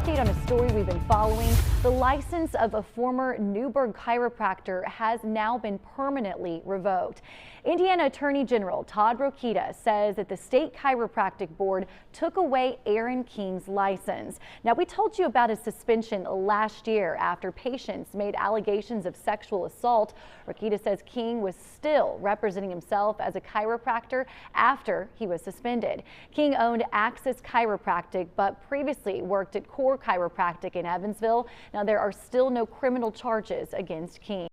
update on a story we've been following. The license of a former Newburgh chiropractor has now been permanently revoked. Indiana Attorney General Todd Rokita says that the state chiropractic board took away Aaron King's license. Now, we told you about his suspension last year after patients made allegations of sexual assault. Rokita says King was still representing himself as a chiropractor after he was suspended. King owned Access Chiropractic, but previously worked at Core Chiropractic in Evansville. Now, there are still no criminal charges against King.